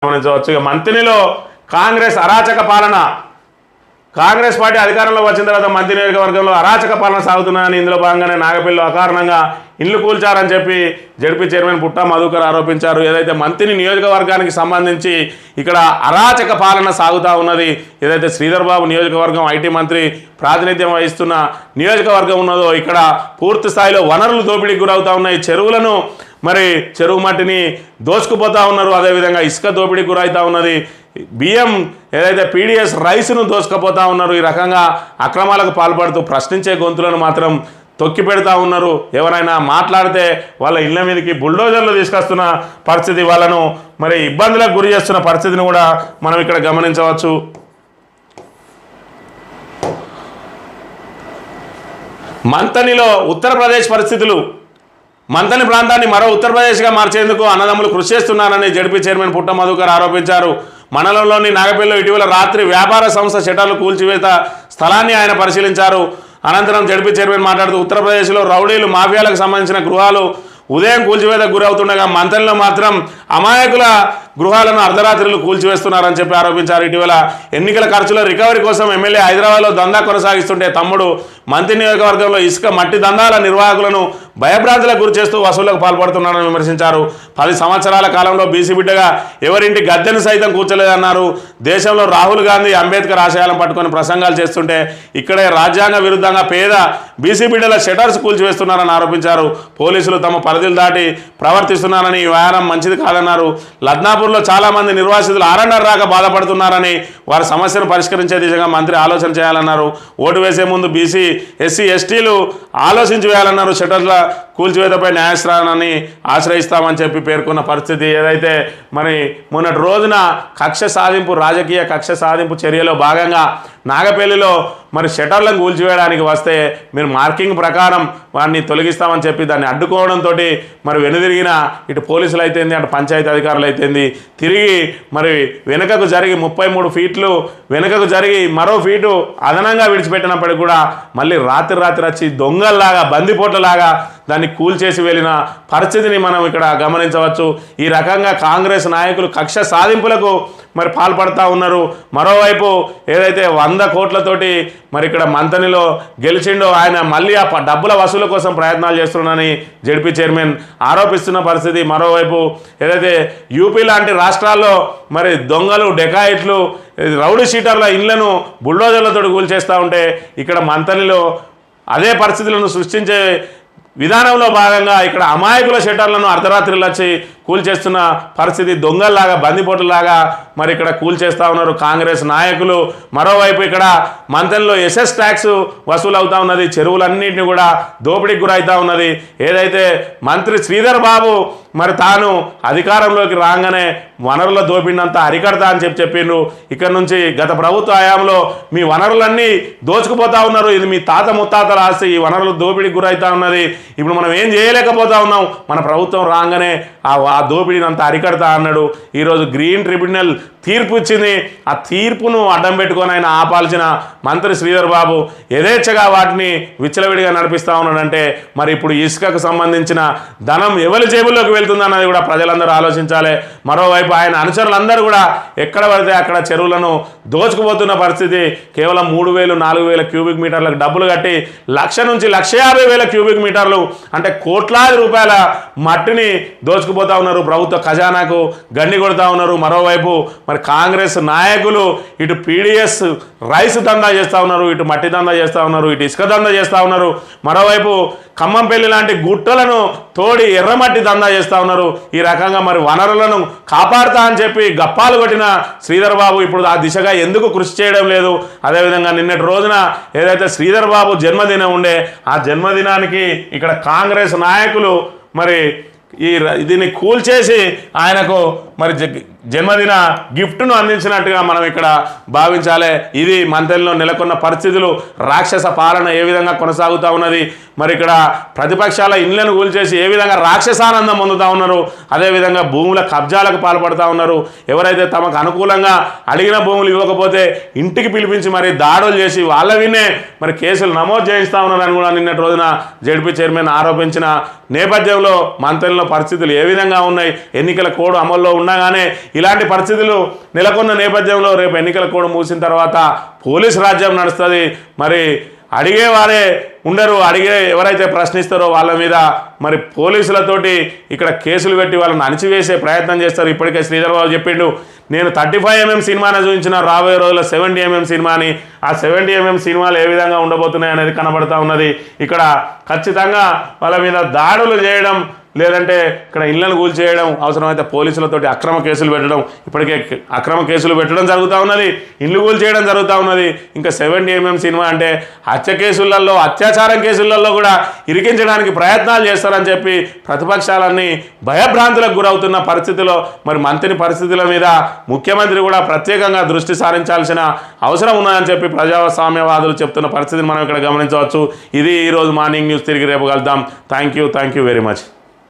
గమనించవచ్చు. మంత్రిలో కాంగ్రెస్ అరాచక పాలన, కాంగ్రెస్ పార్టీ అధికారంలో వచ్చిన తర్వాత మంత్రి నియోజకవర్గంలో అరాచక పాలన సాగుతున్నాయని ఇందులో భాగంగానే నాగపల్లిలో అకారణంగా ఇల్లు కూల్చారని చెప్పి జడ్పీ చైర్మన్ పుట్ట మధుకర్ ఆరోపించారు. ఏదైతే మంత్రి నియోజకవర్గానికి సంబంధించి ఇక్కడ అరాచక పాలన సాగుతూ ఉన్నది, ఏదైతే శ్రీధర్ బాబు నియోజకవర్గం ఐటీ మంత్రి ప్రాతినిధ్యం వహిస్తున్న నియోజకవర్గం ఉన్నదో ఇక్కడ పూర్తి స్థాయిలో వనరులు దోపిడీకి గురవుతూ ఉన్నాయి. చెరువులను చెరువు మట్టిని దోచుకుపోతూ ఉన్నారు, అదేవిధంగా ఇసుక దోపిడీకి గురవుతూ ఉన్నది, బియ్యం ఏదైతే పీడిఎస్ రైస్ను దోసుకపోతూ ఉన్నారు. ఈ రకంగా అక్రమాలకు పాల్పడుతూ ప్రశ్నించే గొంతులను మాత్రం తొక్కి పెడతా ఉన్నారు. ఎవరైనా మాట్లాడితే వాళ్ళ ఇళ్ల మీదకి బుల్డోజర్లు తీసుకొస్తున్న పరిస్థితి, వాళ్ళను ఇబ్బందులకు గురి చేస్తున్న పరిస్థితిని కూడా మనం ఇక్కడ గమనించవచ్చు. మంతనిలో ఉత్తరప్రదేశ్ పరిస్థితులు, మంతని ప్రాంతాన్ని మరో ఉత్తరప్రదేశ్గా మార్చేందుకు అన్నదమ్ములు కృషి చేస్తున్నారని జడ్పీ చైర్మన్ పుట్ట మధుకర్ ఆరోపించారు. మండలంలోని నాగపల్లిలో ఇటీవల రాత్రి వ్యాపార సంస్థ షట్టర్లు కూల్చివేత స్థలాన్ని ఆయన పరిశీలించారు. అనంతరం జడ్పీ చైర్మన్ మాట్లాడుతూ ఉత్తరప్రదేశ్లో రౌడీలు మాఫియాలకు సంబంధించిన గృహాలు ఉదయం కూల్చివేతకు గురవుతుండగా మంతనిలో మాత్రం అమాయకుల గృహాలను అర్ధరాత్రులు కూల్చివేస్తున్నారని చెప్పి ఆరోపించారు. ఇటీవల ఎన్నికల ఖర్చుల రికవరీ కోసం ఎమ్మెల్యే హైదరాబాద్లో దందా కొనసాగిస్తుంటే తమ్ముడు మంత్రి నియోజకవర్గంలో ఇసుక మట్టి దందాల నిర్వాహకులను భయభ్రాంతులకు గురి చేస్తూ వసూళ్లకు పాల్పడుతున్నారని విమర్శించారు. 10 సంవత్సరాల కాలంలో బీసీ బిడ్డగా ఎవరింటి గద్దెను సైతం కూర్చోలేదన్నారు. దేశంలో రాహుల్ గాంధీ అంబేద్కర్ ఆశయాలను పట్టుకొని ప్రసంగాలు చేస్తుంటే ఇక్కడే రాజ్యాంగ విరుద్ధంగా పేద బీసీ బిడ్డల షటర్స్ కూల్చివేస్తున్నారని ఆరోపించారు. పోలీసులు తమ పరిధులు దాటి ప్రవర్తిస్తున్నారని, ఈ వ్యాయామం మంచిది కాదన్నారు. లద్నాపూర్లో చాలామంది నిర్వాసితులు ఆర్ఎన్ఆర్ రాక బాధపడుతున్నారని, వారి సమస్యను పరిష్కరించే దిశగా మంత్రి ఆలోచన చేయాలన్నారు. ఓటు వేసే ముందు బీసీ ఎస్సీ ఎస్టీలు ఆలోచించి వేయాలన్నారు. షటర్ల కూల్చివేతపై న్యాయస్థానాన్ని ఆశ్రయిస్తామని చెప్పి పేర్కొన్న పరిస్థితి. ఏదైతే మొన్నటి రోజున కక్ష సాధింపు, రాజకీయ కక్ష సాధింపు చర్యలో భాగంగా నాగపల్లిలో షటర్లను కూల్చివేయడానికి వస్తే మీరు మార్కింగ్ ప్రకారం వాడిని తొలగిస్తామని చెప్పి దాన్ని అడ్డుకోవడంతో వెనుదిరిగిన ఇటు పోలీసులు అయితేంది, అటు పంచాయతీ అధికారులు అయితేంది తిరిగి వెనుకకు జరిగి 33 ఫీట్లు వెనుకకు జరిగి మరో ఫీటు అదనంగా విడిచిపెట్టినప్పటికీ కూడా మళ్ళీ రాత్రి వచ్చి దొంగల్లాగా బందిపోట్లలాగా దాన్ని కూల్చేసి వెళ్ళిన పరిస్థితిని మనం ఇక్కడ గమనించవచ్చు. ఈ రకంగా కాంగ్రెస్ నాయకులు కక్ష సాధింపులకు పాల్పడుతూ ఉన్నారు. మరోవైపు ఏదైతే 100 కోట్లతోటి ఇక్కడ మంతనిలో గెలిచిండో ఆయన మళ్ళీ ఆ డబ్బుల వసూలు కోసం ప్రయత్నాలు చేస్తున్నారని జడ్పీ చైర్మన్ ఆరోపిస్తున్న పరిస్థితి. మరోవైపు ఏదైతే యూపీ లాంటి రాష్ట్రాల్లో దొంగలు, డెకాయిట్లు, రౌడీ షీటర్ల ఇళ్లను బుల్డోజర్లతో కూల్చేస్తూ ఉంటే ఇక్కడ మంతనిలో అదే పరిస్థితులను సృష్టించే విధానంలో భాగంగా ఇక్కడ అమాయకుల షట్టర్లను అర్ధరాత్రులు వచ్చి కూల్చేస్తున్న పరిస్థితి. దొంగల్లాగా, బందిపోటులాగా ఇక్కడ కూల్చేస్తూ ఉన్నారు కాంగ్రెస్ నాయకులు. మరోవైపు ఇక్కడ మంతనిలో ఎస్ఎస్ ట్యాక్స్ వసూలు అవుతూ ఉన్నది, చెరువులన్నింటినీ కూడా దోపిడీకి గురవుతూ ఉన్నది. ఏదైతే మంత్రి శ్రీధర్ బాబు తాను అధికారంలోకి రాగానే వనరుల దోపిడినంతా అరికడతా అని చెప్పిండ్రు. ఇక్కడ నుంచి గత ప్రభుత్వ హయాంలో మీ వనరులన్నీ దోచుకుపోతా ఉన్నారు, ఇది మీ తాత ముత్తాతల ఆస్తి, ఈ వనరులు దోపిడీకి గురవుతా ఉన్నది, ఇప్పుడు మనం ఏం చేయలేకపోతా ఉన్నాం, మన ప్రభుత్వం రాగానే ఆ దోపిడీని అంతా అరికడతా అన్నాడు. ఈరోజు గ్రీన్ ట్రిబ్యునల్ తీర్పు ఇచ్చింది. ఆ తీర్పును అడ్డం పెట్టుకొని ఆయన ఆపాల్సిన మంత్రి శ్రీధర్ బాబు యథేచ్ఛగా వాటిని విచ్చలవిడిగా నడిపిస్తూ ఉన్నాడంటే ఇప్పుడు ఇసుకకు సంబంధించిన ధనం ఎవరి జేబుల్లోకి వెళ్తుందన్నది కూడా ప్రజలందరూ ఆలోచించాలి. మరోవైపు ఆయన అనుచరులందరూ కూడా ఎక్కడ పడితే అక్కడ చెరువులను దోచుకుపోతున్న పరిస్థితి. కేవలం 3,000-4,000 క్యూబిక్ మీటర్లకు డబ్బులు కట్టి 1,00,000 నుంచి 1,50,000 క్యూబిక్ మీటర్లు అంటే కోట్లాది రూపాయల మట్టిని దోచుకుపోతా ఉన్నారు. ప్రభుత్వ ఖజానాకు గండి కొడతా ఉన్నారు. మరోవైపు కాంగ్రెస్ నాయకులు ఇటు పీడిఎస్ రైస్ దందా చేస్తూ ఉన్నారు, ఇటు మట్టి దందా చేస్తూ ఉన్నారు, ఇటు ఇసుక దందా చేస్తూ ఉన్నారు. మరోవైపు ఖమ్మంపల్లి లాంటి గుట్టలను తోడి ఎర్రమట్టి దందా చేస్తూ ఉన్నారు. ఈ రకంగా వనరులను కాపాడుతా అని చెప్పి గప్పాలు కొట్టిన శ్రీధర్ బాబు ఇప్పుడు ఆ దిశగా ఎందుకు కృషి చేయడం లేదు? అదేవిధంగా నిన్నటి రోజున ఏదైతే శ్రీధర్ బాబు జన్మదినం ఉండే ఆ జన్మదినానికి ఇక్కడ కాంగ్రెస్ నాయకులు దీన్ని కూల్చేసి ఆయనకు జన్మదిన గిఫ్ట్ను అందించినట్టుగా మనం ఇక్కడ భావించాలి. ఇది మంతెనలో నెలకొన్న పరిస్థితులు, రాక్షస పాలన ఏ విధంగా కొనసాగుతూ ఉన్నది, ఇక్కడ ప్రతిపక్షాల ఇళ్లను కూల్చేసి ఏ విధంగా రాక్షసానందం పొందుతూ ఉన్నారు, అదేవిధంగా భూముల కబ్జాలకు పాల్పడుతూ ఉన్నారు. ఎవరైతే తమకు అనుకూలంగా అడిగిన భూములు ఇవ్వకపోతే ఇంటికి పిలిపించి దాడులు చేసి వాళ్ళ విన్నే కేసులు నమోదు చేయిస్తూ ఉన్నారని కూడా నిన్నటి రోజున జడ్పీ చైర్మన్ ఆరోపించిన నేపథ్యంలో మంతెనలో రాష్ట్రంలో పరిస్థితులు ఏ విధంగా ఉన్నాయి, ఎన్నికల కోడ్ అమల్లో ఉండగానే ఇలాంటి పరిస్థితులు నెలకొన్న నేపథ్యంలో రేపు ఎన్నికల కోడ్ మూసిన తర్వాత పోలీసు రాజ్యం నడుస్తుంది. మరి అడిగేవారే ఉండరు, ఎవరైతే ప్రశ్నిస్తారో వాళ్ళ మీద మరి పోలీసులతోటి ఇక్కడ కేసులు పెట్టి వాళ్ళని అణిచివేసే ప్రయత్నం చేస్తారు. ఇప్పటికే శ్రీధర్ బాబు చెప్పిండు, నేను 35mm సినిమాని చూపించిన, రాబోయే రోజుల్లో 70mm సినిమాని. ఆ 70mm సినిమాలు ఏ విధంగా ఉండబోతున్నాయి అనేది కనబడతా ఉన్నది. ఇక్కడ ఖచ్చితంగా వాళ్ళ మీద దాడులు చేయడం, లేదంటే ఇక్కడ ఇళ్లను కూల్చేయడం, అవసరమైతే పోలీసులతోటి అక్రమ కేసులు పెట్టడం, ఇప్పటికే అక్రమ కేసులు పెట్టడం జరుగుతూ ఉన్నది, ఇల్లు కూల్చేయడం జరుగుతూ ఉన్నది. ఇంకా 70mm సినిమా అంటే హత్య కేసులలో, అత్యాచారం కేసులలో కూడా ఇరికించడానికి ప్రయత్నాలు చేస్తారని చెప్పి ప్రతిపక్షాలన్నీ భయభ్రాంతులకు గురవుతున్న పరిస్థితిలో మరి మంత్రి పరిస్థితుల మీద ముఖ్యమంత్రి కూడా ప్రత్యేకంగా దృష్టి సారించాల్సిన అవసరం ఉన్నదని చెప్పి ప్రజాస్వామ్యవాదులు చెప్తున్న పరిస్థితిని మనం ఇక్కడ గమనించవచ్చు. ఇది ఈరోజు మార్నింగ్ న్యూస్. తిరిగి రేపు కలుద్దాం. Thank you very much.